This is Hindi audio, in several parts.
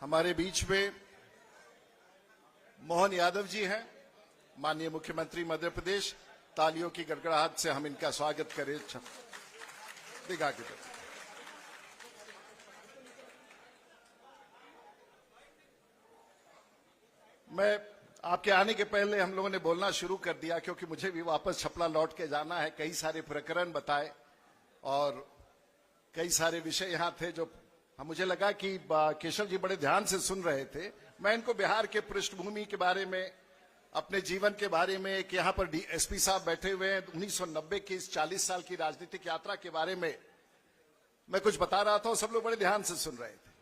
हमारे बीच में मोहन यादव जी हैं, माननीय मुख्यमंत्री मध्य प्रदेश। तालियों की गड़गड़ाहट से हम इनका स्वागत करें। दिखा के मैं आपके आने के पहले हम लोगों ने बोलना शुरू कर दिया, क्योंकि मुझे भी वापस छपला लौट के जाना है। कई सारे प्रकरण बताए और कई सारे विषय यहाँ थे जो मुझे लगा कि केशव जी बड़े ध्यान से सुन रहे थे। मैं इनको बिहार के पृष्ठभूमि के बारे में, अपने जीवन के बारे में, कि यहाँ पर एसपी साहब बैठे हुए हैं, 1990 की इस 40 साल की राजनीतिक यात्रा के बारे में मैं कुछ बता रहा था और सब लोग बड़े ध्यान से सुन रहे थे।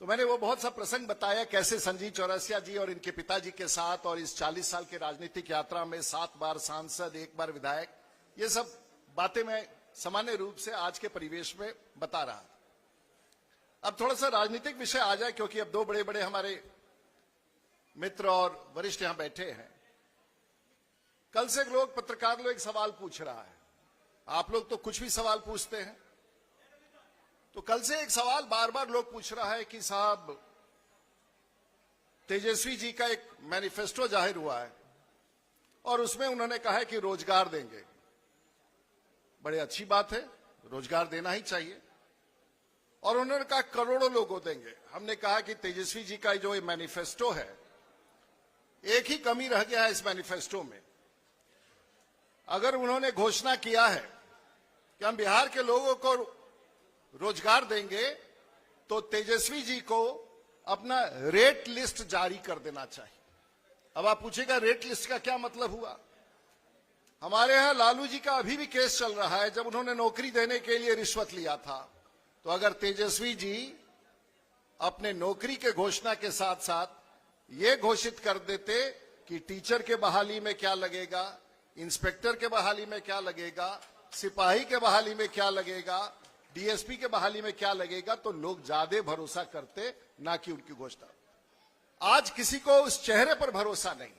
तो मैंने वो बहुत सा प्रसंग बताया, कैसे संजीव चौरसिया जी और इनके पिताजी के साथ और इस 40 साल की राजनीतिक यात्रा में 7 बार सांसद, 1 बार विधायक, ये सब बातें मैं सामान्य रूप से आज के परिवेश में बता रहा था। अब थोड़ा सा राजनीतिक विषय आ जाए, क्योंकि अब 2 बड़े बड़े हमारे मित्र और वरिष्ठ यहां बैठे हैं। कल से पत्रकार लोग एक सवाल पूछ रहा है। आप लोग तो कुछ भी सवाल पूछते हैं, तो कल से एक सवाल बार बार लोग पूछ रहा है कि साहब, तेजस्वी जी का एक मैनिफेस्टो जाहिर हुआ है और उसमें उन्होंने कहा है कि रोजगार देंगे। बड़े अच्छी बात है, रोजगार देना ही चाहिए। और उन्होंने कहा करोड़ों लोगों देंगे। हमने कहा कि तेजस्वी जी का जो ये मैनिफेस्टो है, एक ही कमी रह गया है इस मैनिफेस्टो में। अगर उन्होंने घोषणा किया है कि हम बिहार के लोगों को रोजगार देंगे, तो तेजस्वी जी को अपना रेट लिस्ट जारी कर देना चाहिए। अब आप पूछेगा रेट लिस्ट का क्या मतलब हुआ? हमारे यहां लालू जी का अभी भी केस चल रहा है, जब उन्होंने नौकरी देने के लिए रिश्वत लिया था। तो अगर तेजस्वी जी अपने नौकरी के घोषणा के साथ साथ ये घोषित कर देते कि टीचर के बहाली में क्या लगेगा, इंस्पेक्टर के बहाली में क्या लगेगा, सिपाही के बहाली में क्या लगेगा, डीएसपी के बहाली में क्या लगेगा, तो लोग ज्यादा भरोसा करते, ना कि उनकी घोषणा। आज किसी को उस चेहरे पर भरोसा नहीं,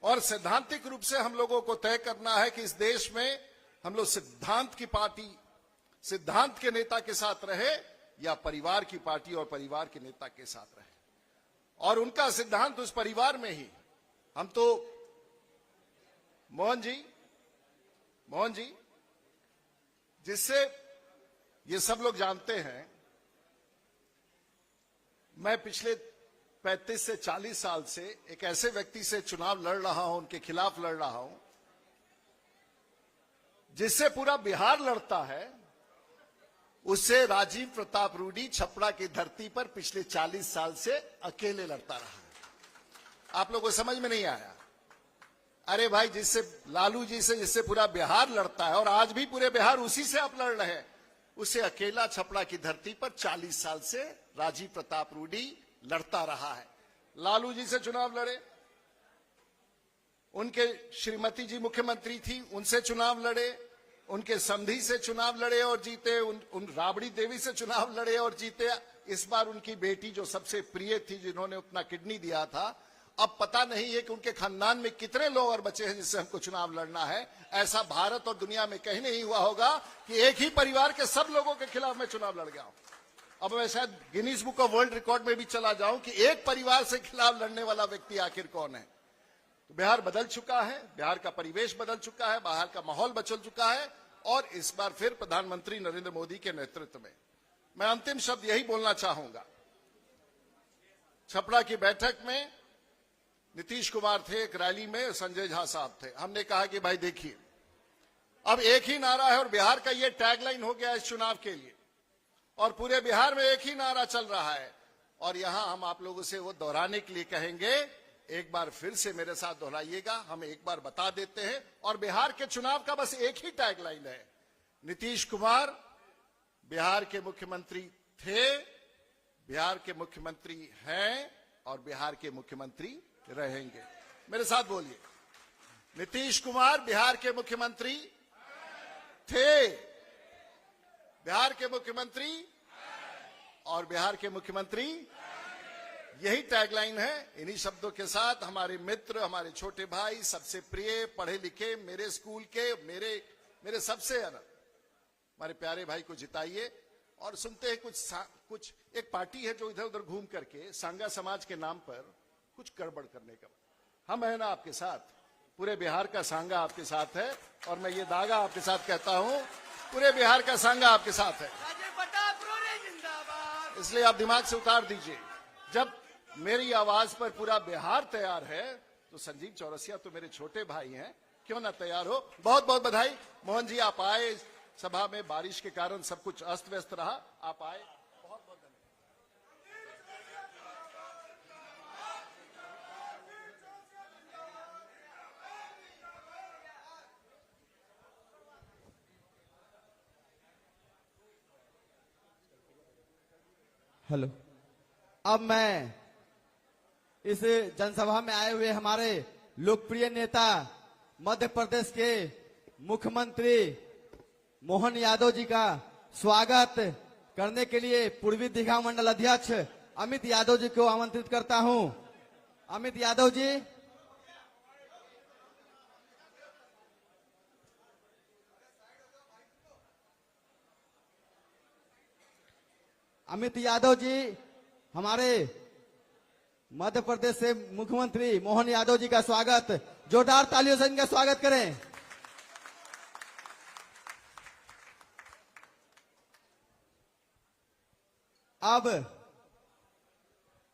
और सैद्धांतिक रूप से हम लोगों को तय करना है कि इस देश में हम लोग सिद्धांत की पार्टी, सिद्धांत के नेता के साथ रहे, या परिवार की पार्टी और परिवार के नेता के साथ रहे। और उनका सिद्धांत उस परिवार में ही। हम तो मोहन जी जिससे ये सब लोग जानते हैं, मैं पिछले 35 से 40 साल से एक ऐसे व्यक्ति से चुनाव लड़ रहा हूं, उनके खिलाफ लड़ रहा हूं, जिससे पूरा बिहार लड़ता है। उससे राजीव प्रताप रूडी छपरा की धरती पर पिछले 40 साल से अकेले लड़ता रहा है। आप लोगों को समझ में नहीं आया? अरे भाई, जिससे लालू जी से जिससे पूरा बिहार लड़ता है, और आज भी पूरे बिहार उसी से आप लड़ रहे हैं, उससे अकेला छपरा की धरती पर 40 साल से राजीव प्रताप रूडी लड़ता रहा है। लालू जी से चुनाव लड़े, उनके श्रीमती जी मुख्यमंत्री थी, उनसे चुनाव लड़े, उनके समधी से चुनाव लड़े और जीते, उन राबड़ी देवी से चुनाव लड़े और जीते। इस बार उनकी बेटी जो सबसे प्रिय थी, जिन्होंने अपना किडनी दिया था, अब पता नहीं है कि उनके खानदान में कितने लोग और बचे हैं जिससे हमको चुनाव लड़ना है। ऐसा भारत और दुनिया में कहीं नहीं हुआ होगा कि एक ही परिवार के सब लोगों के खिलाफ मैं चुनाव लड़ गया हूं। अब मैं शायद Guinness book of world record में भी चला जाऊं कि एक परिवार से खिलाफ लड़ने वाला व्यक्ति आखिर कौन है। तो बिहार बदल चुका है, बिहार का परिवेश बदल चुका है, बाहर का माहौल बदल चुका है, और इस बार फिर प्रधानमंत्री नरेंद्र मोदी के नेतृत्व में। मैं अंतिम शब्द यही बोलना चाहूंगा। छपरा की बैठक में नीतीश कुमार थे, एक रैली में संजय झा साहब थे। हमने कहा कि भाई देखिए, अब एक ही नारा है और बिहार का ये टैगलाइन हो गया इस चुनाव के लिए, और पूरे बिहार में एक ही नारा चल रहा है। और यहां हम आप लोगों से वो दोहराने के लिए कहेंगे, एक बार फिर से मेरे साथ दोहराइएगा। हम एक बार बता देते हैं, और बिहार के चुनाव का बस एक ही टैगलाइन है, नीतीश कुमार बिहार के मुख्यमंत्री थे, बिहार के मुख्यमंत्री हैं, और बिहार के मुख्यमंत्री रहेंगे। मेरे साथ बोलिए, नीतीश कुमार बिहार के मुख्यमंत्री थे, बिहार के मुख्यमंत्री, और बिहार के मुख्यमंत्री। यही टैगलाइन है। इन्हीं शब्दों के साथ हमारे मित्र, हमारे छोटे भाई, सबसे प्रिय, पढ़े लिखे, मेरे स्कूल के, मेरे सबसे हमारे प्यारे भाई को जिताइए। और सुनते हैं कुछ एक पार्टी है जो इधर उधर घूम करके सांगा समाज के नाम पर कुछ गड़बड़ करने का। हम है ना आपके साथ, पूरे बिहार का सांगा आपके साथ है, और मैं ये दागा आपके साथ कहता हूं, पूरे बिहार का सांगा आपके साथ है। इसलिए आप दिमाग से उतार दीजिए। जब मेरी आवाज पर पूरा बिहार तैयार है तो संजीव चौरसिया तो मेरे छोटे भाई हैं, क्यों ना तैयार हो। बहुत बहुत बधाई। मोहन जी आप आए, सभा में बारिश के कारण सब कुछ अस्त व्यस्त रहा, आप आए, बहुत बहुत धन्यवाद। हेलो। अब मैं इस जनसभा में आए हुए हमारे लोकप्रिय नेता मध्य प्रदेश के मुख्यमंत्री मोहन यादव जी का स्वागत करने के लिए पूर्वी दीघा मंडल अध्यक्ष अमित यादव जी को आमंत्रित करता हूं। अमित यादव जी। अमित यादव जी हमारे मध्य प्रदेश से मुख्यमंत्री मोहन यादव जी का स्वागत, जोरदार तालियों से इनका स्वागत करें। अब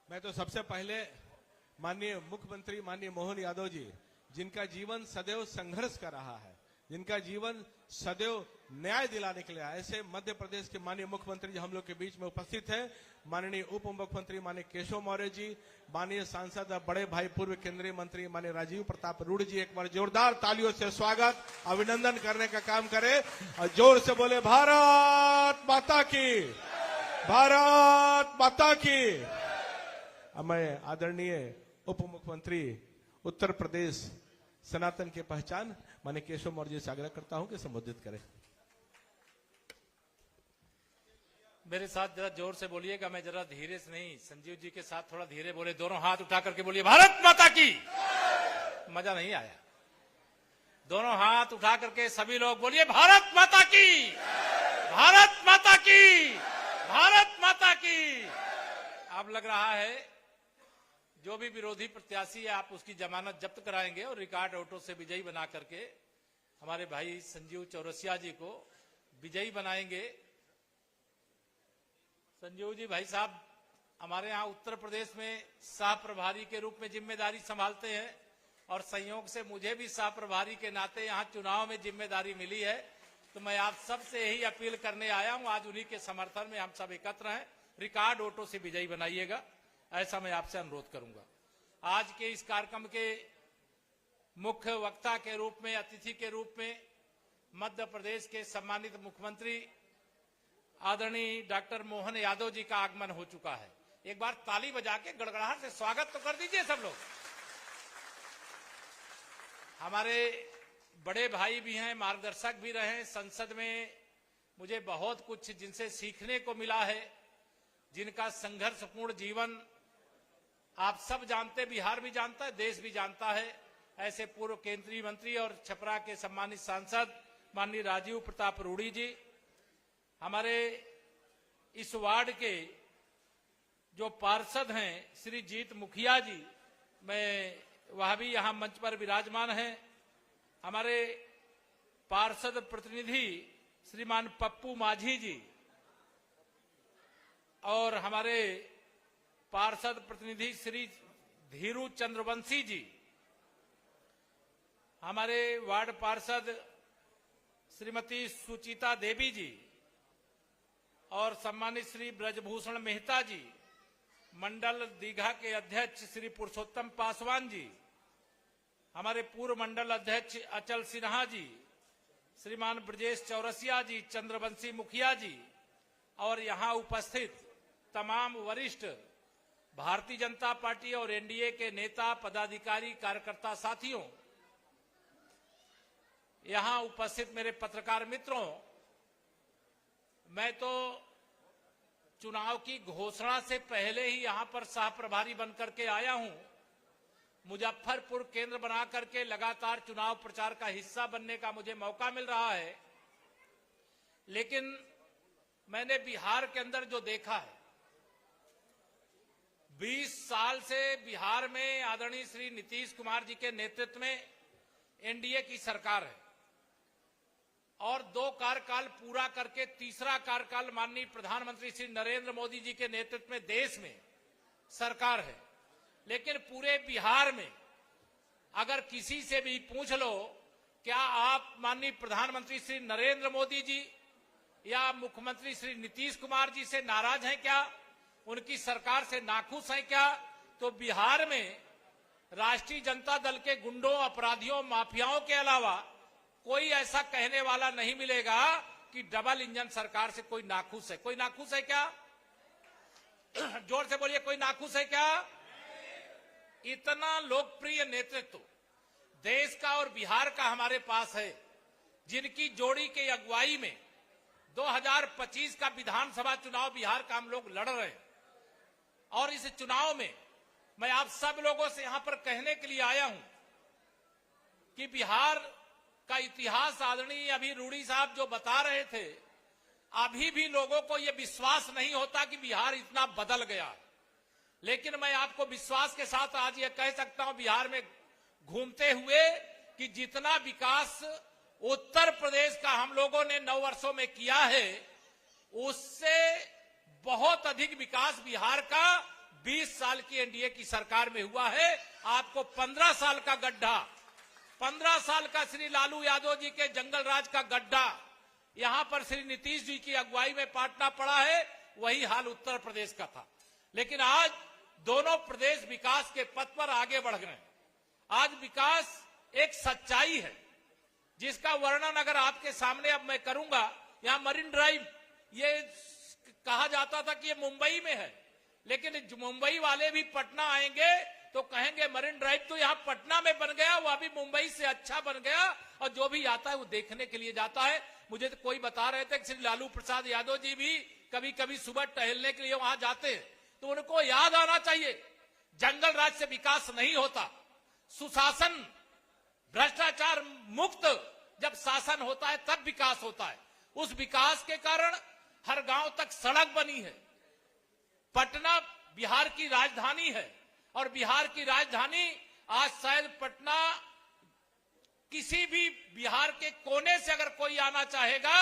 मैं तो सबसे पहले माननीय मुख्यमंत्री माननीय मोहन यादव जी, जिनका जीवन सदैव संघर्ष का रहा है, जिनका जीवन सदैव न्याय दिलाने के लिए, ऐसे मध्य प्रदेश के माननीय मुख्यमंत्री जी हम लोग के बीच में उपस्थित हैं। माननीय उप मुख्यमंत्री माननीय केशव मौर्य जी, माननीय सांसद बड़े भाई पूर्व केंद्रीय मंत्री माननीय राजीव प्रताप रूढ़ जी, एक बार जोरदार तालियों से स्वागत अभिनंदन करने का काम करें और जोर से बोले भारत माता की, भारत माता की। अब मैं आदरणीय उप मुख्यमंत्री उत्तर प्रदेश सनातन की पहचान माननीय केशव मौर्य जी से आग्रह करता हूं कि संबोधित करें। मेरे साथ जरा जोर से बोलिएगा, मैं जरा धीरे से नहीं, संजीव जी के साथ थोड़ा धीरे बोले, दोनों हाथ उठा करके बोलिए भारत माता की। मजा नहीं आया। दोनों हाथ उठा करके सभी लोग बोलिए भारत माता की, भारत माता की, भारत माता की। अब लग रहा है जो भी विरोधी प्रत्याशी है आप उसकी जमानत जब्त कराएंगे और रिकॉर्ड ऑटो से विजयी बना करके हमारे भाई संजीव चौरसिया जी को विजयी बनाएंगे। संजीव जी भाई साहब हमारे यहाँ उत्तर प्रदेश में सह प्रभारी के रूप में जिम्मेदारी संभालते हैं और संयोग से मुझे भी सह प्रभारी के नाते यहाँ चुनाव में जिम्मेदारी मिली है। तो मैं आप सबसे यही अपील करने आया हूँ, आज उन्हीं के समर्थन में हम सब एकत्र हैं, रिकॉर्ड ऑटो से विजयी बनाइएगा, ऐसा मैं आपसे अनुरोध करूंगा। आज के इस कार्यक्रम के मुख्य वक्ता के रूप में, अतिथि के रूप में मध्य प्रदेश के सम्मानित मुख्यमंत्री आदरणीय डॉक्टर मोहन यादव जी का आगमन हो चुका है। एक बार ताली बजा के गड़गड़ाहट से स्वागत तो कर दीजिए सब लोग। हमारे बड़े भाई भी हैं, मार्गदर्शक भी रहे संसद में, मुझे बहुत कुछ जिनसे सीखने को मिला है, जिनका संघर्षपूर्ण जीवन आप सब जानते, बिहार भी जानता है, देश भी जानता है। ऐसे पूर्व केंद्रीय मंत्री और छपरा के सम्मानित सांसद माननीय राजीव प्रताप रूढ़ी जी, हमारे इस वार्ड के जो पार्षद हैं श्री जीत मुखिया जी, मैं वह भी यहां मंच पर विराजमान हैं। हमारे पार्षद प्रतिनिधि श्रीमान पप्पू माझी जी और हमारे पार्षद प्रतिनिधि श्री धीरू चंद्रवंशी जी, हमारे वार्ड पार्षद श्रीमती सुचिता देवी जी और सम्मानित श्री ब्रजभूषण मेहता जी, मंडल दीघा के अध्यक्ष श्री पुरुषोत्तम पासवान जी, हमारे पूर्व मंडल अध्यक्ष अचल सिन्हा जी, श्रीमान ब्रजेश चौरसिया जी, चंद्रवंशी मुखिया जी और यहां उपस्थित तमाम वरिष्ठ भारतीय जनता पार्टी और एनडीए के नेता, पदाधिकारी, कार्यकर्ता साथियों, यहां उपस्थित मेरे पत्रकार मित्रों, मैं तो चुनाव की घोषणा से पहले ही यहां पर सह प्रभारी बनकर के आया हूं। मुजफ्फरपुर केंद्र बना करके लगातार चुनाव प्रचार का हिस्सा बनने का मुझे मौका मिल रहा है, लेकिन मैंने बिहार के अंदर जो देखा है, 20 साल से बिहार में आदरणीय श्री नीतीश कुमार जी के नेतृत्व में एनडीए की सरकार है और 2 कार्यकाल पूरा करके तीसरा कार्यकाल माननीय प्रधानमंत्री श्री नरेंद्र मोदी जी के नेतृत्व में देश में सरकार है। लेकिन पूरे बिहार में अगर किसी से भी पूछ लो, क्या आप माननीय प्रधानमंत्री श्री नरेंद्र मोदी जी या मुख्यमंत्री श्री नीतीश कुमार जी से नाराज हैं क्या, उनकी सरकार से नाखुश हैं क्या, तो बिहार में राष्ट्रीय जनता दल के गुंडों, अपराधियों, माफियाओं के अलावा कोई ऐसा कहने वाला नहीं मिलेगा कि डबल इंजन सरकार से कोई नाखुश है। कोई नाखुश है क्या? जोर से बोलिए, कोई नाखुश है क्या? इतना लोकप्रिय नेतृत्व देश का और बिहार का हमारे पास है, जिनकी जोड़ी के अगुवाई में 2025 का विधानसभा चुनाव बिहार का हम लोग लड़ रहे हैं। और इस चुनाव में मैं आप सब लोगों से यहां पर कहने के लिए आया हूं कि बिहार का इतिहास आदरणीय अभी रूडी साहब जो बता रहे थे, अभी भी लोगों को यह विश्वास नहीं होता कि बिहार इतना बदल गया। लेकिन मैं आपको विश्वास के साथ आज यह कह सकता हूं बिहार में घूमते हुए कि जितना विकास उत्तर प्रदेश का हम लोगों ने 9 वर्षों में किया है, उससे बहुत अधिक विकास बिहार का 20 साल की एनडीए की सरकार में हुआ है। आपको 15 साल का गड्ढा, 15 साल का श्री लालू यादव जी के जंगल राज का गड्ढा यहां पर श्री नीतीश जी की अगुवाई में पाटना पड़ा है, वही हाल उत्तर प्रदेश का था। लेकिन आज दोनों प्रदेश विकास के पथ पर आगे बढ़ गए। आज विकास एक सच्चाई है जिसका वर्णन अगर आपके सामने अब मैं करूंगा। यहां मरीन ड्राइव, ये कहा जाता था कि ये मुंबई में है, लेकिन मुंबई वाले भी पटना आएंगे तो कहेंगे मरीन ड्राइव तो यहां पटना में बन गया, वह भी मुंबई से अच्छा बन गया। और जो भी आता है वो देखने के लिए जाता है। मुझे तो कोई बता रहे थे कि श्री लालू प्रसाद यादव जी भी कभी कभी सुबह टहलने के लिए वहां जाते हैं, तो उनको याद आना चाहिए जंगल राज से विकास नहीं होता। सुशासन, भ्रष्टाचार मुक्त जब शासन होता है तब विकास होता है। उस विकास के कारण हर गांव तक सड़क बनी है। पटना बिहार की राजधानी है और बिहार की राजधानी आज शायद पटना किसी भी बिहार के कोने से अगर कोई आना चाहेगा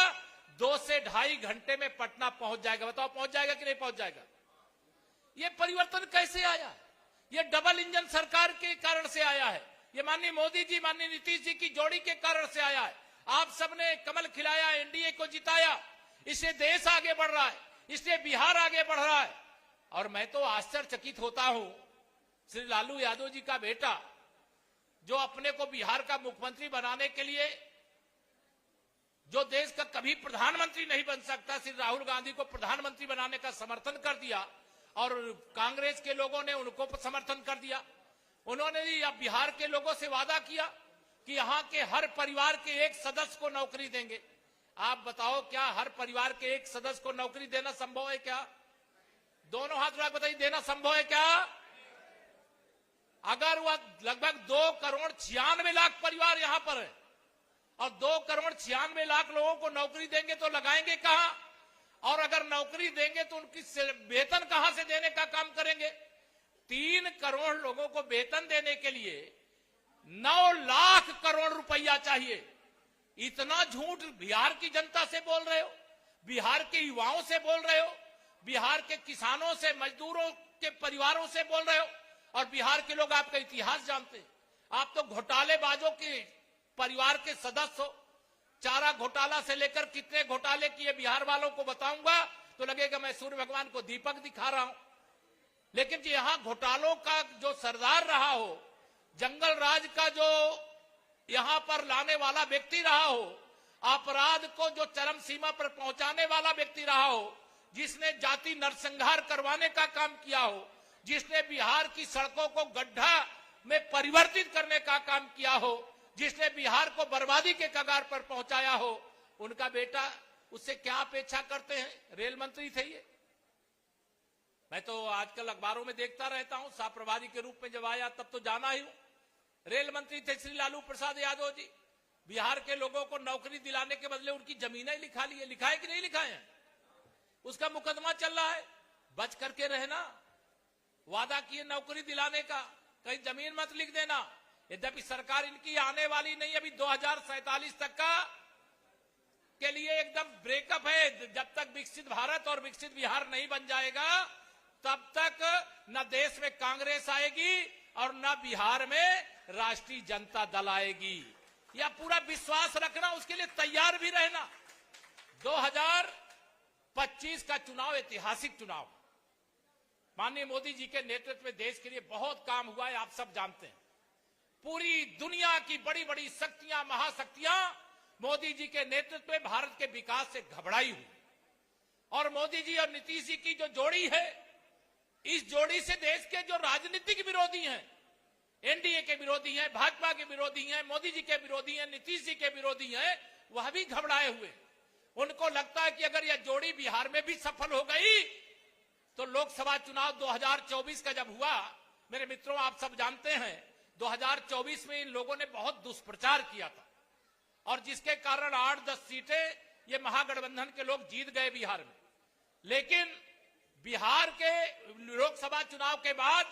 2 से 2.5 घंटे में पटना पहुंच जाएगा। बताओ पहुंच जाएगा कि नहीं पहुंच जाएगा? ये परिवर्तन कैसे आया? ये डबल इंजन सरकार के कारण से आया है। ये माननीय मोदी जी, माननीय नीतीश जी की जोड़ी के कारण से आया है। आप सबने कमल खिलाया, एनडीए को जिताया, इससे देश आगे बढ़ रहा है, इससे बिहार आगे बढ़ रहा है। और मैं तो आश्चर्यचकित होता हूं, श्री लालू यादव जी का बेटा जो अपने को बिहार का मुख्यमंत्री बनाने के लिए, जो देश का कभी प्रधानमंत्री नहीं बन सकता, श्री राहुल गांधी को प्रधानमंत्री बनाने का समर्थन कर दिया और कांग्रेस के लोगों ने उनको समर्थन कर दिया। उन्होंने बिहार के लोगों से वादा किया कि यहां के हर परिवार के एक सदस्य को नौकरी देंगे। आप बताओ क्या हर परिवार के एक सदस्य को नौकरी देना संभव है क्या? दोनों हाथ उठा बताइए, देना संभव है क्या? अगर वह लगभग 2,96,00,000 परिवार यहां पर है और 2,96,00,000 लोगों को नौकरी देंगे तो लगाएंगे कहां? और अगर नौकरी देंगे तो उनकी वेतन कहां से देने का काम करेंगे? 3 करोड़ लोगों को वेतन देने के लिए 9 लाख करोड़ रुपया चाहिए। इतना झूठ बिहार की जनता से बोल रहे हो, बिहार के युवाओं से बोल रहे हो, बिहार के किसानों से, मजदूरों के परिवारों से बोल रहे हो। और बिहार के लोग आपका इतिहास जानते हैं। आप तो घोटालेबाजों के परिवार के सदस्य हो। चारा घोटाला से लेकर कितने घोटाले किए बिहार वालों को बताऊंगा तो लगेगा मैं सूर्य भगवान को दीपक दिखा रहा हूं। लेकिन जी यहां घोटालों का जो सरदार रहा हो, जंगल राज का जो यहां पर लाने वाला व्यक्ति रहा हो, अपराध को जो चरम सीमा पर पहुंचाने वाला व्यक्ति रहा हो, जिसने जाति नरसंहार करवाने का काम किया हो, जिसने बिहार की सड़कों को गड्ढा में परिवर्तित करने का काम किया हो, जिसने बिहार को बर्बादी के कगार पर पहुंचाया हो, उनका बेटा, उससे क्या अपेक्षा करते हैं? रेल मंत्री थे ये। मैं तो आजकल अखबारों में देखता रहता हूं, सह प्रभारी के रूप में जब आया तब तो जाना ही हूं। रेल मंत्री थे श्री लालू प्रसाद यादव जी। बिहार के लोगों को नौकरी दिलाने के बदले उनकी जमीनें लिखा लिए। लिखा है कि नहीं लिखा है? उसका मुकदमा चल रहा है। बच करके रहना, वादा किए नौकरी दिलाने का, कहीं जमीन मत लिख देना। यद्यपि सरकार इनकी आने वाली नहीं, अभी 2047 तक का के लिए एकदम ब्रेकअप है। जब तक विकसित भारत और विकसित बिहार नहीं बन जाएगा तब तक न देश में कांग्रेस आएगी और न बिहार में राष्ट्रीय जनता दल आएगी। यह पूरा विश्वास रखना, उसके लिए तैयार भी रहना। 2025 का चुनाव ऐतिहासिक चुनाव, माननीय मोदी जी के नेतृत्व में देश के लिए बहुत काम हुआ है, आप सब जानते हैं। पूरी दुनिया की बड़ी बड़ी शक्तियां, महाशक्तियां मोदी जी के नेतृत्व में भारत के विकास से घबराई हुई। और मोदी जी और नीतीश जी की जो जोड़ी है, इस जोड़ी से देश के जो राजनीतिक विरोधी हैं, एनडीए के विरोधी हैं, भाजपा के विरोधी हैं, मोदी जी के विरोधी हैं, नीतीश जी के विरोधी हैं, वह भी घबराए हुए। उनको लगता है कि अगर यह जोड़ी बिहार में भी सफल हो गई तो लोकसभा चुनाव 2024 का जब हुआ, मेरे मित्रों आप सब जानते हैं 2024 में इन लोगों ने बहुत दुष्प्रचार किया था और जिसके कारण 8-10 सीटें ये महागठबंधन के लोग जीत गए बिहार में। लेकिन बिहार के लोकसभा चुनाव के बाद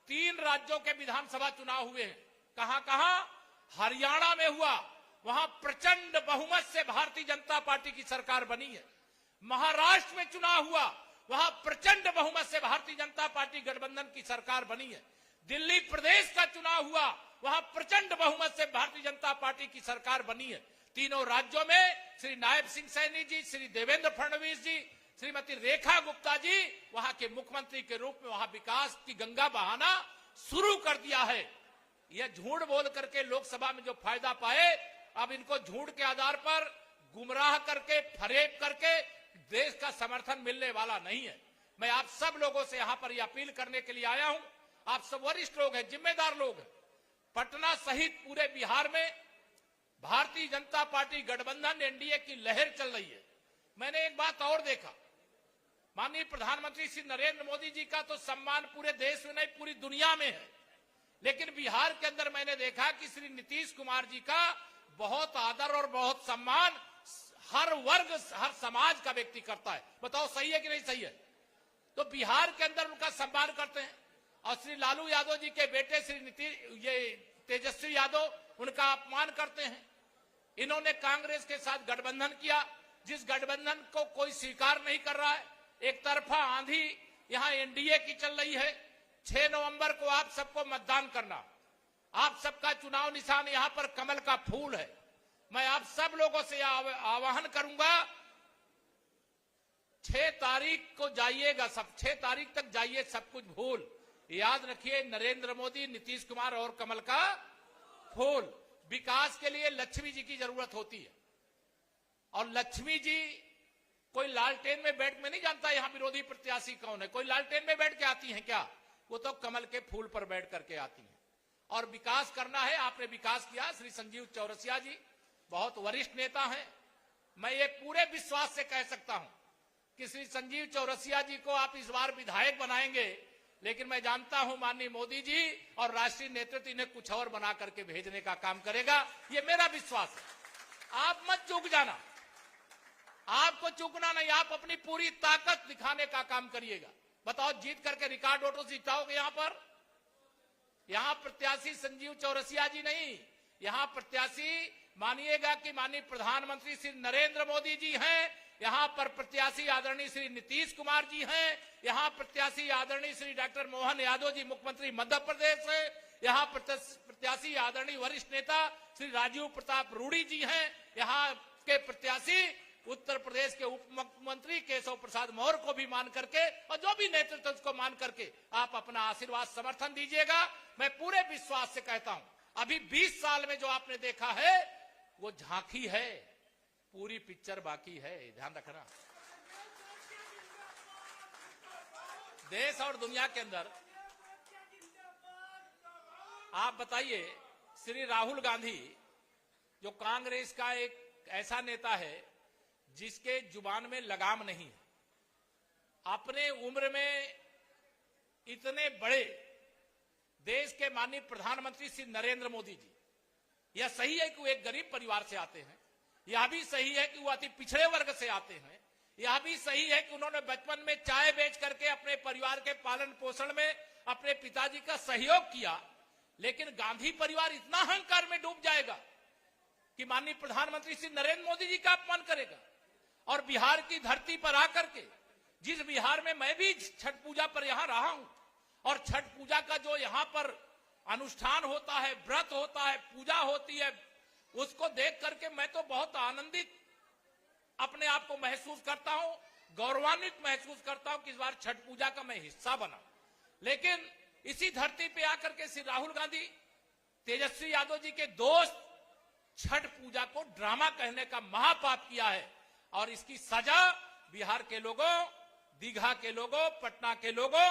3 राज्यों के विधानसभा चुनाव हुए हैं। कहां कहां? हरियाणा में हुआ, वहां प्रचंड बहुमत से भारतीय जनता पार्टी की सरकार बनी है। महाराष्ट्र में चुनाव हुआ, वहां प्रचंड बहुमत से भारतीय जनता पार्टी गठबंधन की सरकार बनी है। दिल्ली प्रदेश का चुनाव हुआ, वहां प्रचंड बहुमत से भारतीय जनता पार्टी की सरकार बनी है। तीनों राज्यों में श्री नायब सिंह सैनी जी, श्री देवेंद्र फडणवीस जी, श्रीमती रेखा गुप्ता जी वहां के मुख्यमंत्री के रूप में वहां विकास की गंगा बहाना शुरू कर दिया है। यह झूठ बोल करके लोकसभा में जो फायदा पाए, अब इनको झूठ के आधार पर गुमराह करके, फरेब करके देश का समर्थन मिलने वाला नहीं है। मैं आप सब लोगों से यहां पर यह अपील करने के लिए आया हूं। आप सब वरिष्ठ लोग हैं, जिम्मेदार लोग हैं। पटना सहित पूरे बिहार में भारतीय जनता पार्टी गठबंधन एनडीए की लहर चल रही है। मैंने एक बात और देखा, माननीय प्रधानमंत्री श्री नरेंद्र मोदी जी का तो सम्मान पूरे देश में नहीं पूरी दुनिया में है, लेकिन बिहार के अंदर मैंने देखा कि श्री नीतीश कुमार जी का बहुत आदर और बहुत सम्मान हर वर्ग, हर समाज का व्यक्ति करता है। बताओ सही है कि नहीं सही है? तो बिहार के अंदर उनका सम्मान करते हैं। और श्री लालू यादव जी के बेटे श्री तेजस्वी यादव, उनका अपमान करते हैं। इन्होंने कांग्रेस के साथ गठबंधन किया, जिस गठबंधन को कोई स्वीकार नहीं कर रहा है। एक तरफा आंधी यहां एनडीए की चल रही है। 6 नवंबर को आप सबको मतदान करना, आप सबका चुनाव निशान यहां पर कमल का फूल है। मैं आप सब लोगों से आह्वान करूंगा, 6 तारीख को जाइएगा, सब 6 तारीख तक जाइए, सब कुछ भूल। याद रखिए, नरेंद्र मोदी, नीतीश कुमार और कमल का फूल। विकास के लिए लक्ष्मी जी की जरूरत होती है, और लक्ष्मी जी कोई लालटेन में बैठ, में नहीं जानता यहां विरोधी प्रत्याशी कौन है, कोई लालटेन में बैठ के आती हैं क्या? वो तो कमल के फूल पर बैठ करके आती हैं। और विकास करना है, आपने विकास किया। श्री संजीव चौरसिया जी बहुत वरिष्ठ नेता हैं। मैं ये पूरे विश्वास से कह सकता हूं कि श्री संजीव चौरसिया जी को आप इस बार विधायक बनाएंगे, लेकिन मैं जानता हूं माननीय मोदी जी और राष्ट्रीय नेतृत्व इन्हें कुछ और बना करके भेजने का काम करेगा, ये मेरा विश्वास है। आप मत चूक जाना, आपको चूकना नहीं, आप अपनी पूरी ताकत दिखाने का काम करिएगा। बताओ, जीत करके रिकॉर्ड वोटों से जिताओगे? यहां प्रत्याशी संजीव चौरसिया जी नहीं, यहां प्रत्याशी मानिएगा कि माननीय प्रधानमंत्री श्री नरेंद्र मोदी जी हैं। यहां पर प्रत्याशी आदरणीय श्री नीतीश कुमार जी हैं। यहां प्रत्याशी आदरणीय श्री डॉक्टर मोहन यादव जी मुख्यमंत्री मध्य प्रदेश है। यहां प्रत्याशी आदरणीय वरिष्ठ नेता श्री राजीव प्रताप रूडी जी हैं। यहां के प्रत्याशी उत्तर प्रदेश के उप मुख्यमंत्री केशव प्रसाद मौर्य को भी मान करके, और जो भी नेतृत्व उसको मान करके आप अपना आशीर्वाद समर्थन दीजिएगा। मैं पूरे विश्वास से कहता हूं, अभी 20 साल में जो आपने देखा है वो झांकी है, पूरी पिक्चर बाकी है, ध्यान रखना। देश और दुनिया के अंदर आप बताइए, श्री राहुल गांधी जो कांग्रेस का एक ऐसा नेता है जिसके जुबान में लगाम नहीं है, अपने उम्र में इतने बड़े देश के माननीय प्रधानमंत्री श्री नरेंद्र मोदी जी, यह सही है कि वो एक गरीब परिवार से आते हैं, यह भी सही है कि वो अति पिछड़े वर्ग से आते हैं, यह भी सही है कि उन्होंने बचपन में चाय बेच करके अपने परिवार के पालन पोषण में अपने पिताजी का सहयोग किया, लेकिन गांधी परिवार इतना अहंकार में डूब जाएगा कि माननीय प्रधानमंत्री श्री नरेंद्र मोदी जी का अपमान करेगा। और बिहार की धरती पर आकर के, जिस बिहार में मैं भी छठ पूजा पर यहां रहा हूं, और छठ पूजा का जो यहां पर अनुष्ठान होता है, व्रत होता है, पूजा होती है, उसको देख करके मैं तो बहुत आनंदित अपने आप को महसूस करता हूं, गौरवान्वित महसूस करता हूं कि इस बार छठ पूजा का मैं हिस्सा बना। लेकिन इसी धरती पे आकर के श्री राहुल गांधी, तेजस्वी यादव जी के दोस्त छठ पूजा को ड्रामा कहने का महापाप किया है, और इसकी सजा बिहार के लोगों, दीघा के लोगों, पटना के लोगों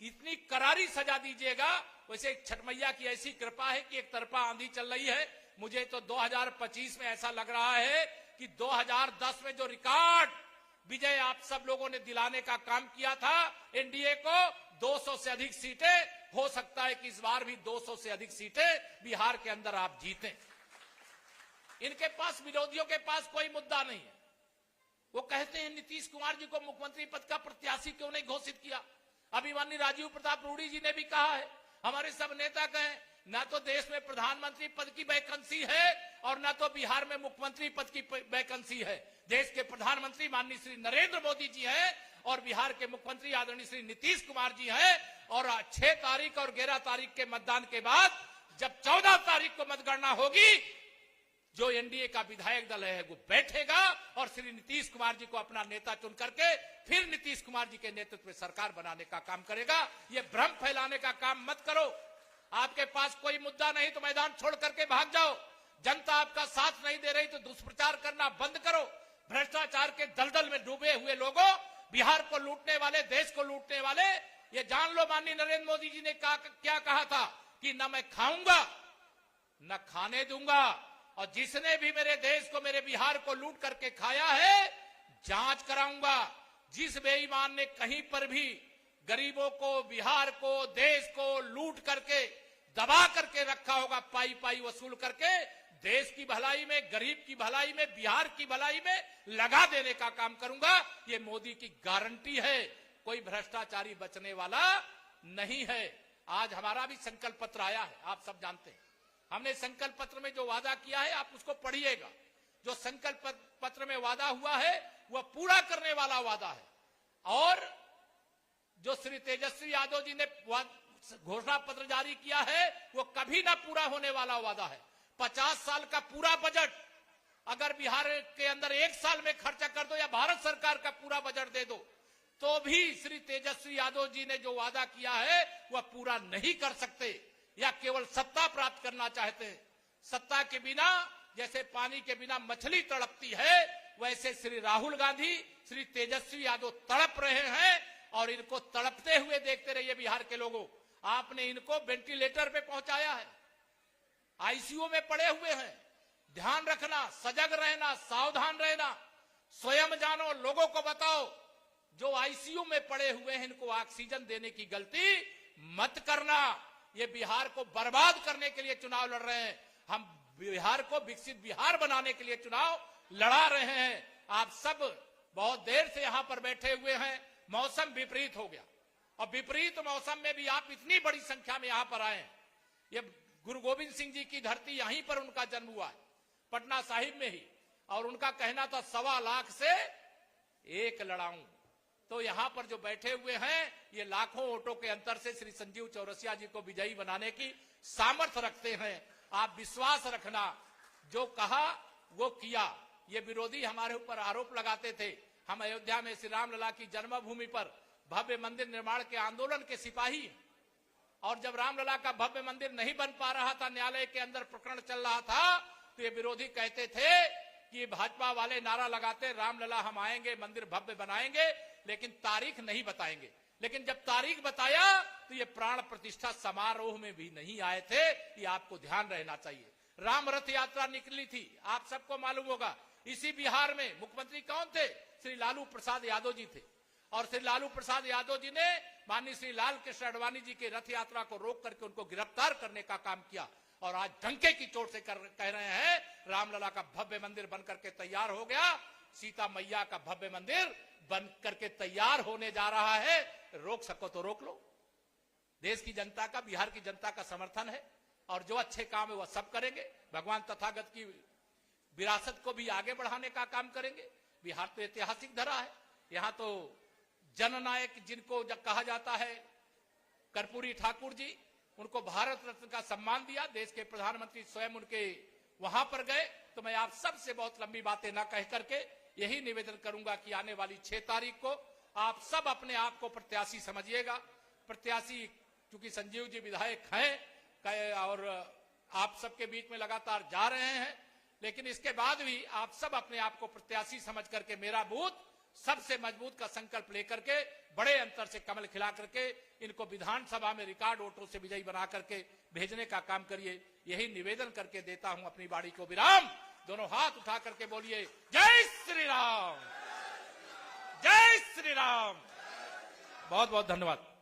इतनी करारी सजा दीजिएगा। वैसे छठ मैया की ऐसी कृपा है कि एक तरफा आंधी चल रही है। मुझे तो 2025 में ऐसा लग रहा है कि 2010 में जो रिकॉर्ड विजय आप सब लोगों ने दिलाने का काम किया था एनडीए को, 200 से अधिक सीटें, हो सकता है कि इस बार भी 200 से अधिक सीटें बिहार के अंदर आप जीतें। इनके पास, विरोधियों के पास कोई मुद्दा नहीं है। वो कहते हैं नीतीश कुमार जी को मुख्यमंत्री पद का प्रत्याशी क्यों नहीं घोषित किया। अभिमानी राजीव प्रताप रूडी जी ने भी कहा है, हमारे सब नेता कहें, ना तो देश में प्रधानमंत्री पद की वैकेंसी है और ना तो बिहार में मुख्यमंत्री पद की वैकेंसी है। देश के प्रधानमंत्री माननीय श्री नरेंद्र मोदी जी हैं और बिहार के मुख्यमंत्री आदरणीय श्री नीतीश कुमार जी हैं। और 6 तारीख और 11 तारीख के मतदान के बाद जब 14 तारीख को मतगणना होगी, जो एनडीए का विधायक दल है वो बैठेगा और श्री नीतीश कुमार जी को अपना नेता चुन करके फिर नीतीश कुमार जी के नेतृत्व में सरकार बनाने का काम करेगा। ये भ्रम फैलाने का काम मत करो। आपके पास कोई मुद्दा नहीं तो मैदान छोड़ करके भाग जाओ। जनता आपका साथ नहीं दे रही तो दुष्प्रचार करना बंद करो। भ्रष्टाचार के दलदल में डूबे हुए लोगों, बिहार को लूटने वाले, देश को लूटने वाले, ये जान लो माननीय नरेंद्र मोदी जी ने क्या कहा था कि न मैं खाऊंगा न खाने दूंगा, और जिसने भी मेरे देश को, मेरे बिहार को लूट करके खाया है, जांच कराऊंगा। जिस बेईमान ने कहीं पर भी गरीबों को, बिहार को, देश को लूट करके दबा करके रखा होगा, पाई पाई वसूल करके, देश की भलाई में, गरीब की भलाई में, बिहार की भलाई में लगा देने का काम करूंगा। ये मोदी की गारंटी है। कोई भ्रष्टाचारी बचने वाला नहीं है। आज हमारा भी संकल्प पत्र आया है, आप सब जानते हैं। हमने संकल्प पत्र में जो वादा किया है आप उसको पढ़िएगा। जो संकल्प पत्र में वादा हुआ है वह पूरा करने वाला वादा है। और जो श्री तेजस्वी यादव जी ने घोषणा पत्र जारी किया है वो कभी ना पूरा होने वाला वादा है। 50 साल का पूरा बजट अगर बिहार के अंदर एक साल में खर्चा कर दो या भारत सरकार का पूरा बजट दे दो तो भी श्री तेजस्वी यादव जी ने जो वादा किया है वह पूरा नहीं कर सकते, या केवल सत्ता प्राप्त करना चाहते हैं। सत्ता के बिना जैसे पानी के बिना मछली तड़पती है, वैसे श्री राहुल गांधी, श्री तेजस्वी यादव तड़प रहे हैं और इनको तड़पते हुए देखते रहिए। बिहार के लोगों, आपने इनको वेंटिलेटर पे पहुंचाया है, आईसीयू में पड़े हुए हैं। ध्यान रखना, सजग रहना, सावधान रहना, स्वयं जानो, लोगों को बताओ। जो आईसीयू में पड़े हुए हैं इनको ऑक्सीजन देने की गलती मत करना। ये बिहार को बर्बाद करने के लिए चुनाव लड़ रहे हैं। हम बिहार को विकसित बिहार बनाने के लिए चुनाव लड़ा रहे हैं। आप सब बहुत देर से यहां पर बैठे हुए हैं, मौसम विपरीत हो गया और विपरीत मौसम में भी आप इतनी बड़ी संख्या में यहां पर आए हैं। ये गुरु गोविंद सिंह जी की धरती यहीं पर उनका जन्म हुआ है, पटना साहिब में ही, और उनका कहना था 1.25 लाख से एक लड़ाऊं। तो यहां पर जो बैठे हुए हैं ये लाखों वोटों के अंतर से श्री संजीव चौरसिया जी को विजयी बनाने की सामर्थ्य रखते हैं। आप विश्वास रखना, जो कहा वो किया। ये विरोधी हमारे ऊपर आरोप लगाते थे हम अयोध्या में श्री रामलला की जन्मभूमि पर भव्य मंदिर निर्माण के आंदोलन के सिपाही, और जब रामलला का भव्य मंदिर नहीं बन पा रहा था, न्यायालय के अंदर प्रकरण चल रहा था, तो ये विरोधी कहते थे कि भाजपा वाले नारा लगाते रामलला हम आएंगे, मंदिर भव्य बनाएंगे, लेकिन तारीख नहीं बताएंगे। लेकिन जब तारीख बताया तो ये प्राण प्रतिष्ठा समारोह में भी नहीं आए थे। ये आपको ध्यान रहना चाहिए। राम रथ यात्रा निकली थी, आप सबको मालूम होगा। इसी बिहार में मुख्यमंत्री कौन थे? श्री लालू प्रसाद यादव जी थे, और श्री लालू प्रसाद यादव जी ने माननीय श्री लाल कृष्ण आडवाणी जी की रथ यात्रा को रोक करके उनको गिरफ्तार करने का काम किया। और आज डंके की चोट से कह रहे हैं रामलला का भव्य मंदिर बनकर के तैयार हो गया। सीता मैया का भव्य मंदिर बन करके तैयार होने जा रहा है। रोक सको तो रोक लो। देश की जनता का, बिहार की जनता का समर्थन है और जो अच्छे काम है वह सब करेंगे। भगवान तथागत की विरासत को भी आगे बढ़ाने का काम करेंगे। बिहार तो ऐतिहासिक धरा है। यहां तो जननायक जिनको जब कहा जाता है कर्पूरी ठाकुर जी, उनको भारत रत्न का सम्मान दिया। देश के प्रधानमंत्री स्वयं उनके वहां पर गए। तो मैं आप सबसे बहुत लंबी बातें ना कह करके यही निवेदन करूंगा कि आने वाली 6 तारीख को आप सब अपने आप को प्रत्याशी समझिएगा। प्रत्याशी क्योंकि संजीव जी विधायक हैं और आप सबके बीच में लगातार जा रहे हैं, लेकिन इसके बाद भी आप सब अपने आप को प्रत्याशी समझ करके मेरा बूथ सबसे मजबूत का संकल्प लेकर के बड़े अंतर से कमल खिला करके इनको विधानसभा में रिकॉर्ड वोटों से विजयी बना करके भेजने का काम करिए। यही निवेदन करके देता हूं अपनी बाड़ी को विराम। दोनों हाथ उठा करके बोलिए जय श्री राम, जय श्री राम। बहुत बहुत धन्यवाद।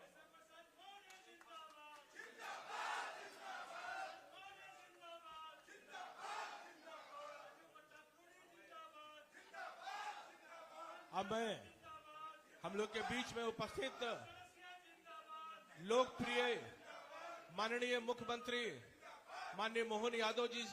अब मैं हम लोग के बीच में उपस्थित लोकप्रिय माननीय मुख्यमंत्री माननीय मोहन यादव जी,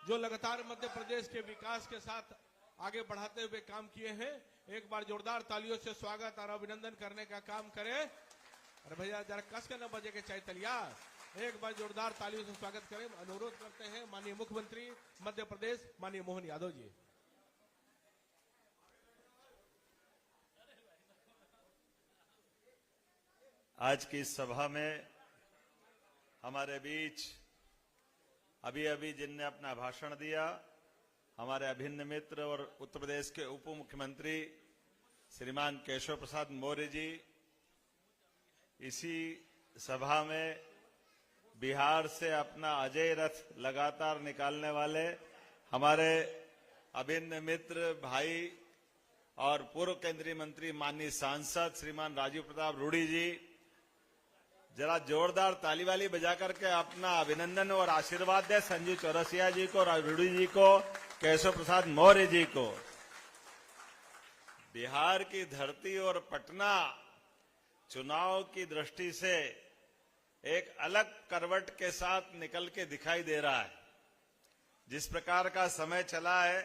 जो लगातार मध्य प्रदेश के विकास के साथ आगे बढ़ाते हुए काम किए हैं, एक बार जोरदार तालियों से स्वागत और अभिनंदन करने का काम करें। अरे भैया जरा कस के न बजे के चाहे तलिया, एक बार जोरदार तालियों से स्वागत करें। अनुरोध करते हैं माननीय मुख्यमंत्री मध्य प्रदेश माननीय मोहन यादव जी। आज की इस सभा में हमारे बीच अभी अभी जिनने अपना भाषण दिया, हमारे अभिन्न मित्र और उत्तर प्रदेश के उप मुख्यमंत्री श्रीमान केशव प्रसाद मौर्य जी, इसी सभा में बिहार से अपना अजय रथ लगातार निकालने वाले हमारे अभिन्न मित्र भाई और पूर्व केंद्रीय मंत्री माननीय सांसद श्रीमान राजीव प्रताप रूडी जी, जरा जोरदार ताली वाली बजा करके अपना अभिनंदन और आशीर्वाद दे संजीव चौरसिया जी को, रूडी जी को, केशव प्रसाद मौर्य जी को। बिहार की धरती और पटना चुनाव की दृष्टि से एक अलग करवट के साथ निकल के दिखाई दे रहा है। जिस प्रकार का समय चला है,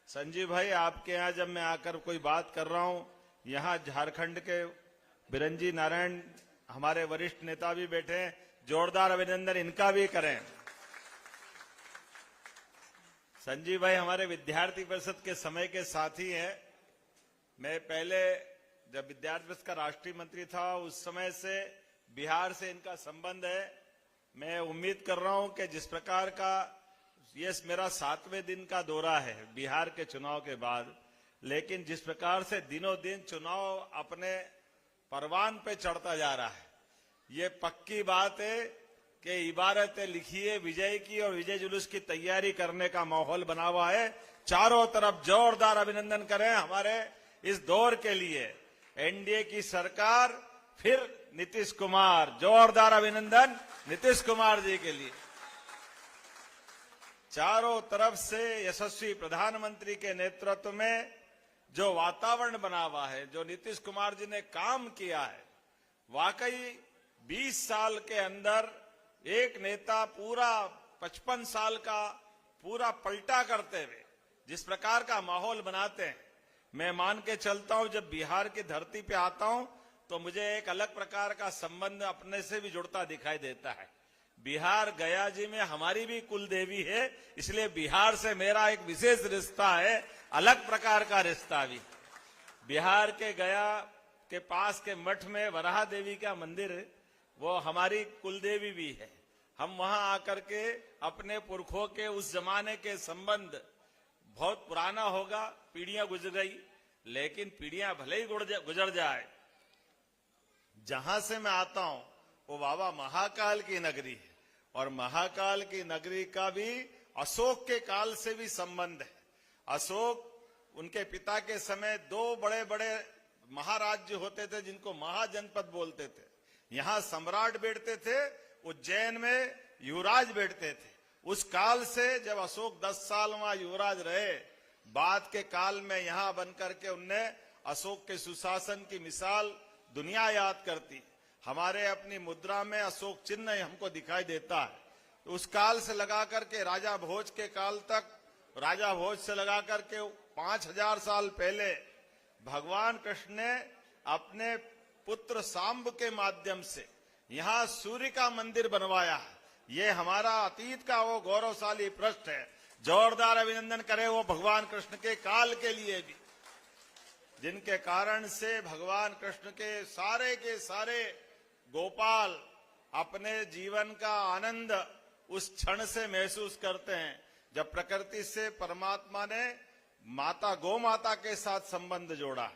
संजीव भाई आपके यहां जब मैं आकर कोई बात कर रहा हूं, यहां झारखंड के बिरंजी नारायण हमारे वरिष्ठ नेता भी बैठे हैं, जोरदार अभिनंदन इनका भी करें। संजीव भाई हमारे विद्यार्थी परिषद के समय के साथी हैं। मैं पहले जब विद्यार्थी परिषद का राष्ट्रीय मंत्री था, उस समय से बिहार से इनका संबंध है। मैं उम्मीद कर रहा हूं कि जिस प्रकार का ये मेरा 7वें दिन का दौरा है बिहार के चुनाव के बाद, लेकिन जिस प्रकार से दिनों दिन चुनाव अपने परवान पे चढ़ता जा रहा है, ये पक्की बात है कि इबारतें लिखिए विजय की और विजय जुलूस की तैयारी करने का माहौल बना हुआ है। चारों तरफ जोरदार अभिनंदन करें हमारे इस दौर के लिए। एनडीए की सरकार, फिर नीतीश कुमार, जोरदार अभिनंदन नीतीश कुमार जी के लिए। चारों तरफ से यशस्वी प्रधानमंत्री के नेतृत्व में जो वातावरण बना हुआ है, जो नीतीश कुमार जी ने काम किया है, वाकई 20 साल के अंदर एक नेता पूरा 55 साल का पूरा पलटा करते हुए जिस प्रकार का माहौल बनाते हैं, मैं मान के चलता हूं जब बिहार की धरती पे आता हूं तो मुझे एक अलग प्रकार का संबंध अपने से भी जुड़ता दिखाई देता है। बिहार गया जी में हमारी भी कुल देवी है, इसलिए बिहार से मेरा एक विशेष रिश्ता है, अलग प्रकार का रिश्ता भी। बिहार के गया के पास के मठ में वराह देवी का मंदिर, वो हमारी कुल देवी भी है। हम वहां आकर के अपने पुरखों के उस जमाने के संबंध, बहुत पुराना होगा, पीढ़ियां गुजर गई, लेकिन पीढ़ियां भले ही गुजर जाए, जहां से मैं आता हूं वो बाबा महाकाल की नगरी है, और महाकाल की नगरी का भी अशोक के काल से भी संबंध है। अशोक, उनके पिता के समय 2 बड़े बड़े महाराज्य होते थे जिनको महाजनपद बोलते थे। यहां सम्राट बैठते थे, उज्जैन में युवराज बैठते थे। उस काल से जब अशोक 10 साल वहां युवराज रहे बाद के काल में यहां बनकर के उनने अशोक के सुशासन की मिसाल दुनिया याद करती। हमारे अपनी मुद्रा में अशोक चिन्ह हमको दिखाई देता है। उस काल से लगा करके राजा भोज के काल तक, राजा भोज से लगा करके 5000 साल पहले भगवान कृष्ण ने अपने पुत्र सांब के माध्यम से यहाँ सूर्य का मंदिर बनवाया है। ये हमारा अतीत का वो गौरवशाली पृष्ठ है। जोरदार अभिनंदन करें वो भगवान कृष्ण के काल के लिए भी, जिनके कारण से भगवान कृष्ण के सारे गोपाल अपने जीवन का आनंद उस क्षण से महसूस करते हैं जब प्रकृति से परमात्मा ने माता गौ माता के साथ संबंध जोड़ा।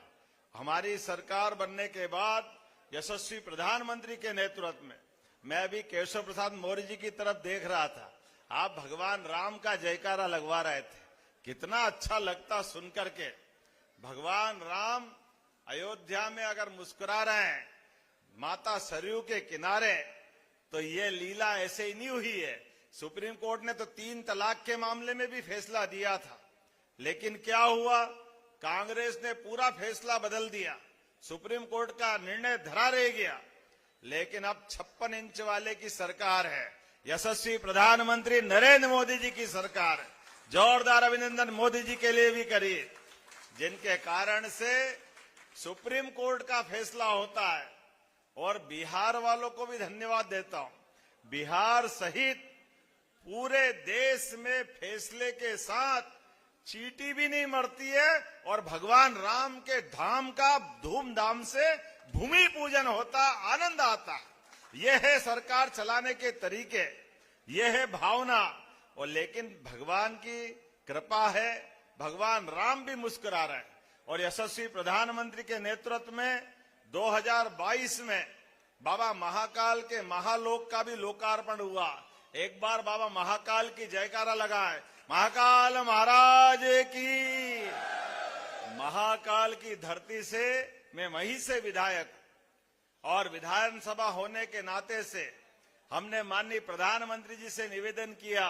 हमारी सरकार बनने के बाद यशस्वी प्रधानमंत्री के नेतृत्व में मैं अभी केशव प्रसाद मौर्य जी की तरफ देख रहा था। आप भगवान राम का जयकारा लगवा रहे थे, कितना अच्छा लगता सुनकर के। भगवान राम अयोध्या में अगर मुस्कुरा रहे हैं माता सरयू के किनारे, तो ये लीला ऐसे ही नहीं हुई है। सुप्रीम कोर्ट ने तो 3 तलाक के मामले में भी फैसला दिया था, लेकिन क्या हुआ, कांग्रेस ने पूरा फैसला बदल दिया। सुप्रीम कोर्ट का निर्णय धरा रह गया। लेकिन अब 56 इंच वाले की सरकार है, यशस्वी प्रधानमंत्री नरेंद्र मोदी जी की सरकार है। जोरदार अभिनंदन मोदी जी के लिए भी करिए, जिनके कारण से सुप्रीम कोर्ट का फैसला होता है। और बिहार वालों को भी धन्यवाद देता हूं। बिहार सहित पूरे देश में फैसले के साथ चींटी भी नहीं मरती है और भगवान राम के धाम का धूमधाम से भूमि पूजन होता, आनंद आता। यह है सरकार चलाने के तरीके, यह है भावना। और लेकिन भगवान की कृपा है, भगवान राम भी मुस्कुरा रहे हैं। और यशस्वी प्रधानमंत्री के नेतृत्व में 2022 में बाबा महाकाल के महालोक का भी लोकार्पण हुआ। एक बार बाबा महाकाल की जयकारा लगाए, महाकाल महाराज की। महाकाल की धरती से मैं वहीं से विधायक और विधानसभा होने के नाते से हमने माननीय प्रधानमंत्री जी से निवेदन किया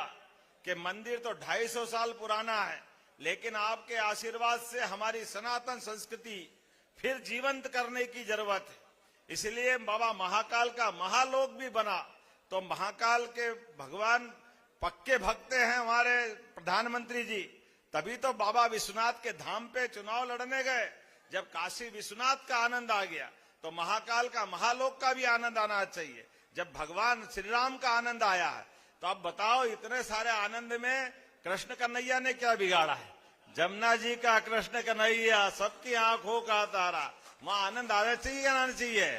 कि मंदिर तो 250 साल पुराना है, लेकिन आपके आशीर्वाद से हमारी सनातन संस्कृति फिर जीवंत करने की जरूरत है। इसलिए बाबा महाकाल का महालोक भी बना। तो महाकाल के भगवान पक्के भक्त हैं हमारे प्रधानमंत्री जी, तभी तो बाबा विश्वनाथ के धाम पे चुनाव लड़ने गए। जब काशी विश्वनाथ का आनंद आ गया तो महाकाल का महालोक का भी आनंद आना चाहिए। जब भगवान श्री राम का आनंद आया है तो अब बताओ, इतने सारे आनंद में कृष्ण कन्हैया ने क्या बिगाड़ा है? जमुना जी का कृष्ण कन्हैया, सबकी आंखों का तारा, वहां आनंद आना चाहिए या आना चाहिए?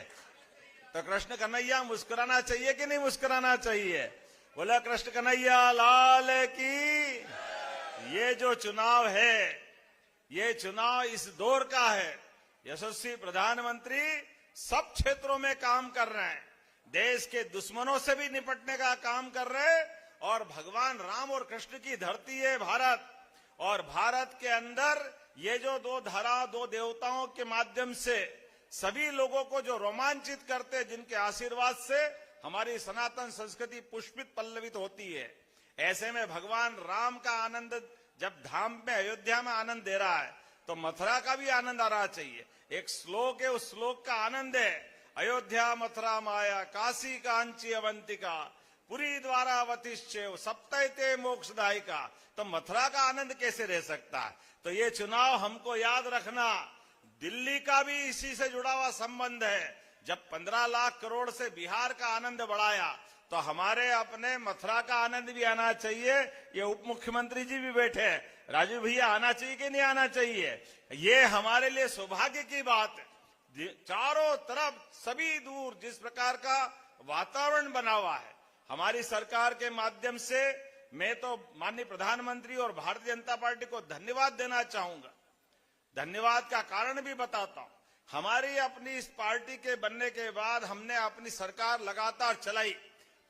तो कृष्ण कन्हैया मुस्कुराना चाहिए कि नहीं मुस्कुराना चाहिए? बोला कृष्ण कन्हैया लाल की। ये जो चुनाव है, ये चुनाव इस दौर का है। यशस्वी प्रधानमंत्री सब क्षेत्रों में काम कर रहे हैं, देश के दुश्मनों से भी निपटने का काम कर रहे हैं। और भगवान राम और कृष्ण की धरती है भारत, और भारत के अंदर ये जो 2 धारा 2 देवताओं के माध्यम से सभी लोगों को जो रोमांचित करते, जिनके आशीर्वाद से हमारी सनातन संस्कृति पुष्पित पल्लवित होती है। ऐसे में भगवान राम का आनंद जब धाम में अयोध्या में आनंद दे रहा है तो मथुरा का भी आनंद आ रहा चाहिए। एक श्लोक है, उस श्लोक का आनंद है, अयोध्या मथुरा माया काशी कांची अवंतिका पुरी द्वारावतिश्चैव सप्तैते मोक्षदायिका। तो मथुरा का आनंद कैसे रह सकता है? तो ये चुनाव हमको याद रखना, दिल्ली का भी इसी से जुड़ा हुआ संबंध है। जब 15 लाख करोड़ से बिहार का आनंद बढ़ाया तो हमारे अपने मथुरा का आनंद भी आना चाहिए। ये उप मुख्यमंत्री जी भी बैठे हैं, राजू भैया आना चाहिए कि नहीं आना चाहिए? ये हमारे लिए सौभाग्य की बात है। चारों तरफ सभी दूर जिस प्रकार का वातावरण बना हुआ है हमारी सरकार के माध्यम से, मैं तो माननीय प्रधानमंत्री और भारतीय जनता पार्टी को धन्यवाद देना चाहूंगा। धन्यवाद का कारण भी बताता हूं। हमारी अपनी इस पार्टी के बनने के बाद हमने अपनी सरकार लगातार चलाई।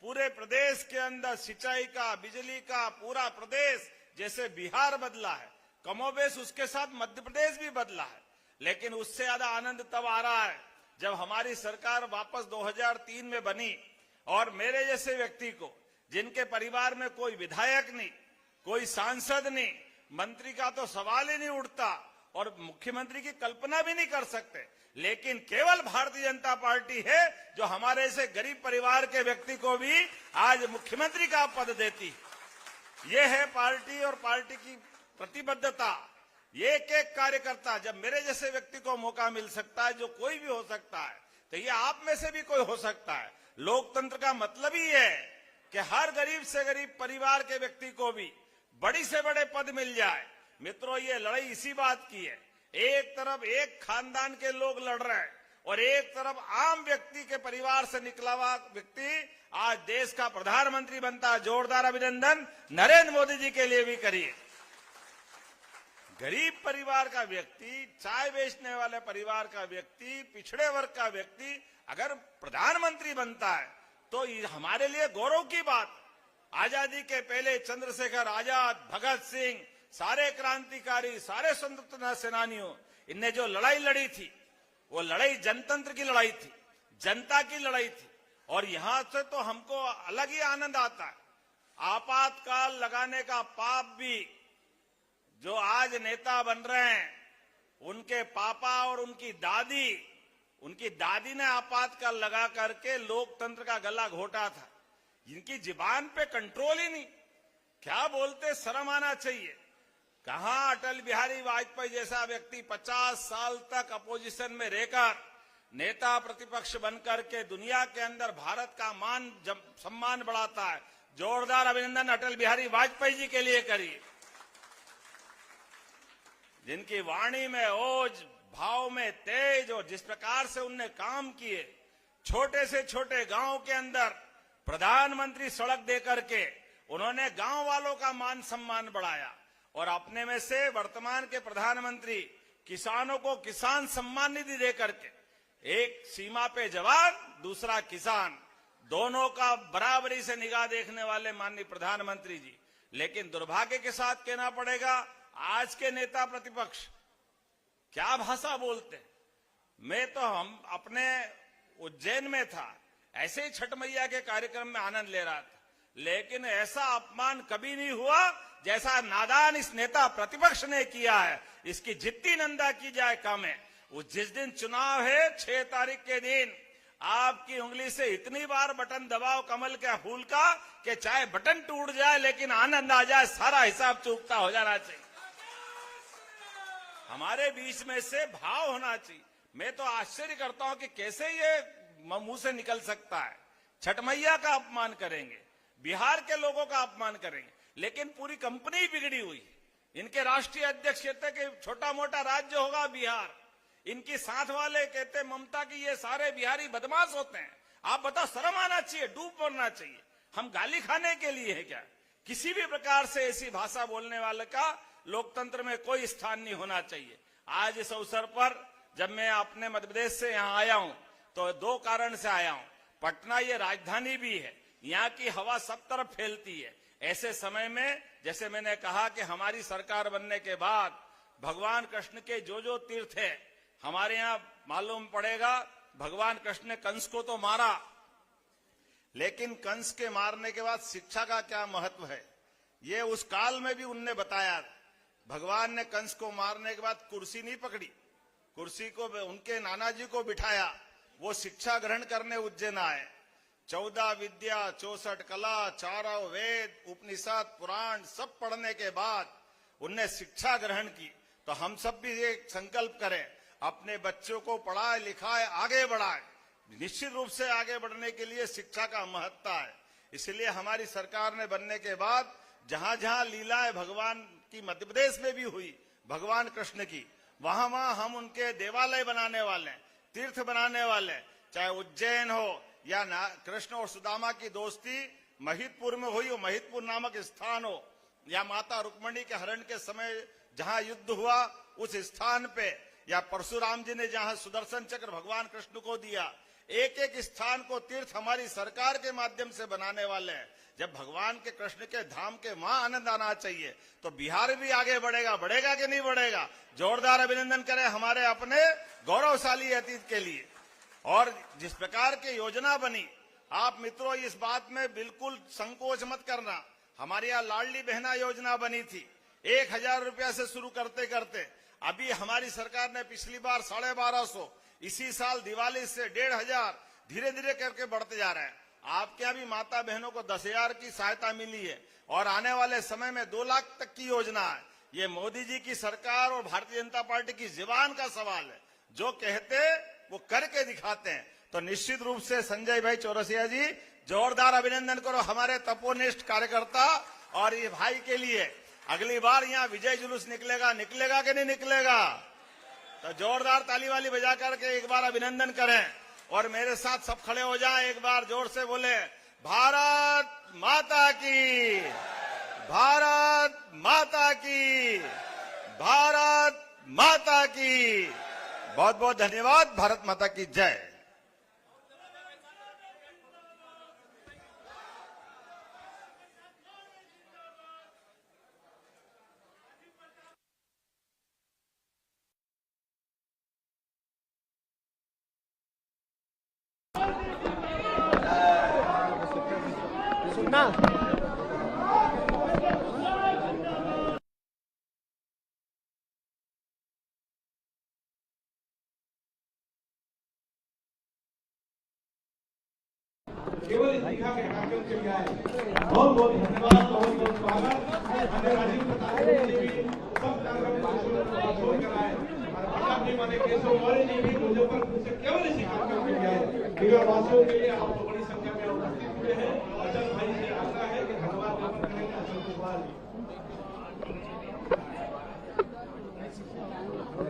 पूरे प्रदेश के अंदर सिंचाई का, बिजली का पूरा प्रदेश, जैसे बिहार बदला है कमोबेश उसके साथ मध्य प्रदेश भी बदला है। लेकिन उससे ज्यादा आनंद तब आ रहा है जब हमारी सरकार वापस 2003 में बनी और मेरे जैसे व्यक्ति को, जिनके परिवार में कोई विधायक नहीं, कोई सांसद नहीं, मंत्री का तो सवाल ही नहीं उठता और मुख्यमंत्री की कल्पना भी नहीं कर सकते। लेकिन केवल भारतीय जनता पार्टी है जो हमारे से गरीब परिवार के व्यक्ति को भी आज मुख्यमंत्री का पद देती। ये है पार्टी और पार्टी की प्रतिबद्धता। एक एक कार्यकर्ता, जब मेरे जैसे व्यक्ति को मौका मिल सकता है, जो कोई भी हो सकता है, तो ये आप में से भी कोई हो सकता है। लोकतंत्र का मतलब ही है कि हर गरीब से गरीब परिवार के व्यक्ति को भी बड़ी से बड़े पद मिल जाए। मित्रों, ये लड़ाई इसी बात की है। एक तरफ एक खानदान के लोग लड़ रहे हैं और एक तरफ आम व्यक्ति के परिवार से निकला हुआ व्यक्ति आज देश का प्रधानमंत्री बनता है। जोरदार अभिनंदन नरेंद्र मोदी जी के लिए भी करिए। गरीब परिवार का व्यक्ति, चाय बेचने वाले परिवार का व्यक्ति, पिछड़े वर्ग का व्यक्ति अगर प्रधानमंत्री बनता है तो ये हमारे लिए गौरव की बात। आजादी के पहले चंद्रशेखर आजाद, भगत सिंह, सारे क्रांतिकारी, सारे स्वतंत्रता सेनानियों, इनने जो लड़ाई लड़ी थी वो लड़ाई जनतंत्र की लड़ाई थी, जनता की लड़ाई थी। और यहां से तो हमको अलग ही आनंद आता है। आपातकाल लगाने का पाप भी जो आज नेता बन रहे हैं, उनके पापा और उनकी दादी ने आपातकाल लगा करके लोकतंत्र का गला घोटा था। इनकी जुबान पे कंट्रोल ही नहीं, क्या बोलते, शर्म आना चाहिए। कहां अटल बिहारी वाजपेयी जैसा व्यक्ति 50 साल तक अपोजिशन में रहकर नेता प्रतिपक्ष बनकर के दुनिया के अंदर भारत का मान सम्मान बढ़ाता है। जोरदार अभिनंदन अटल बिहारी वाजपेयी जी के लिए करिए, जिनकी वाणी में ओज, भाव में तेज और जिस प्रकार से उनने काम किए। छोटे से छोटे गांव के अंदर प्रधानमंत्री सड़क देकर के उन्होंने गांव वालों का मान सम्मान बढ़ाया और अपने में से वर्तमान के प्रधानमंत्री किसानों को किसान सम्मान निधि देकर के, एक सीमा पे जवान, दूसरा किसान, दोनों का बराबरी से निगाह देखने वाले माननीय प्रधानमंत्री जी। लेकिन दुर्भाग्य के साथ कहना पड़ेगा, आज के नेता प्रतिपक्ष क्या भाषा बोलते। मैं तो हम अपने उज्जैन में था, ऐसे ही छठ मैया के कार्यक्रम में आनंद ले रहा था, लेकिन ऐसा अपमान कभी नहीं हुआ जैसा नादान इस नेता प्रतिपक्ष ने किया है। इसकी जितनी निंदा की जाए कम है। वो जिस दिन चुनाव है 6 तारीख के दिन, आपकी उंगली से इतनी बार बटन दबाओ कमल के फूल का कि चाहे बटन टूट जाए लेकिन आनंद आ जाए, सारा हिसाब चूकता हो जाना चाहिए। हमारे बीच में से भाव होना चाहिए। मैं तो आश्चर्य करता हूं कि कैसे ये मुंह से निकल सकता है। छठ मैया का अपमान करेंगे, बिहार के लोगों का अपमान करेंगे, लेकिन पूरी कंपनी बिगड़ी हुई। इनके राष्ट्रीय अध्यक्ष कहते कि छोटा मोटा राज्य होगा बिहार, इनकी साथ वाले कहते ममता की ये सारे बिहारी बदमाश होते हैं। आप बताओ, शर्म आना चाहिए, डूब मरना चाहिए। हम गाली खाने के लिए है क्या? किसी भी प्रकार से ऐसी भाषा बोलने वाले का लोकतंत्र में कोई स्थान नहीं होना चाहिए। आज इस अवसर पर जब मैं अपने मध्य प्रदेश से यहाँ आया हूं तो 2 कारण से आया हूं। पटना ये राजधानी भी है, यहाँ की हवा सब तरफ फैलती है। ऐसे समय में जैसे मैंने कहा कि हमारी सरकार बनने के बाद भगवान कृष्ण के जो तीर्थ है हमारे यहाँ मालूम पड़ेगा। भगवान कृष्ण ने कंस को तो मारा, लेकिन कंस के मारने के बाद शिक्षा का क्या महत्व है ये उस काल में भी उनने बताया। भगवान ने कंस को मारने के बाद कुर्सी नहीं पकड़ी, कुर्सी को उनके नाना जी को बिठाया, वो शिक्षा ग्रहण करने उज्जैन आए। 14 विद्या, 64 कला, 4 वेद, उपनिषद, पुराण सब पढ़ने के बाद उनने शिक्षा ग्रहण की। तो हम सब भी एक संकल्प करें, अपने बच्चों को पढ़ाए लिखाए आगे बढ़ाए। निश्चित रूप से आगे बढ़ने के लिए शिक्षा का महत्व है। इसलिए हमारी सरकार ने बनने के बाद जहां जहां लीलाएं भगवान की मध्य प्रदेश में भी हुई, भगवान कृष्ण की, वहां वहां हम उनके देवालय बनाने वाले, तीर्थ बनाने वाले। चाहे उज्जैन हो या कृष्ण और सुदामा की दोस्ती महितपुर में हुई हो, महितपुर नामक स्थान हो, या माता रुक्मणी के हरण के समय जहां युद्ध हुआ उस स्थान पे, या परशुराम जी ने जहां सुदर्शन चक्र भगवान कृष्ण को दिया, एक एक स्थान को तीर्थ हमारी सरकार के माध्यम से बनाने वाले हैं। जब भगवान के कृष्ण के धाम के वहां आनंद आना चाहिए तो बिहार भी आगे बढ़ेगा। बढ़ेगा कि नहीं बढ़ेगा? जोरदार अभिनंदन करें हमारे अपने गौरवशाली अतीत के लिए। और जिस प्रकार की योजना बनी, आप मित्रों इस बात में बिल्कुल संकोच मत करना। हमारे यहाँ लाडली बहना योजना बनी थी, 1000 रुपया से शुरू करते करते अभी हमारी सरकार ने पिछली बार 1250, इसी साल दिवाली से 1500, धीरे धीरे करके बढ़ते जा रहे हैं। आपके यहाँ भी माता बहनों को 10,000 की सहायता मिली है और आने वाले समय में 2 लाख तक की योजना है। ये मोदी जी की सरकार और भारतीय जनता पार्टी की जुबान का सवाल है, जो कहते वो करके दिखाते हैं। तो निश्चित रूप से संजय भाई चौरसिया जी, जोरदार अभिनंदन करो हमारे तपोनिष्ठ कार्यकर्ता। और ये भाई के लिए अगली बार यहाँ विजय जुलूस निकलेगा कि नहीं निकलेगा? तो जोरदार ताली वाली बजा करके एक बार अभिनंदन करें और मेरे साथ सब खड़े हो जाएं, एक बार जोर से बोले भारत माता की, भारत माता की, भारत माता की। बहुत बहुत धन्यवाद। भारत माता की जय। केवल इस दिखा के कार्यक्रम के लिए आए। बहुत बहुत धन्यवाद, बहुत बहुत स्वागत। हमें राजीव प्रताप जी भी सब कार्यक्रम को छोड़ कर आए और पंजाब जी माने केशव मौर्य जी भी मुजफ्फरपुर से केवल इसी कार्यक्रम के लिए आए। बिहार वासियों के लिए आप बड़ी संख्या में उपस्थित हुए हैं। अचल भाई से आग्रह है कि धन्यवाद ज्ञापन करेंगे अचल कुमार जी।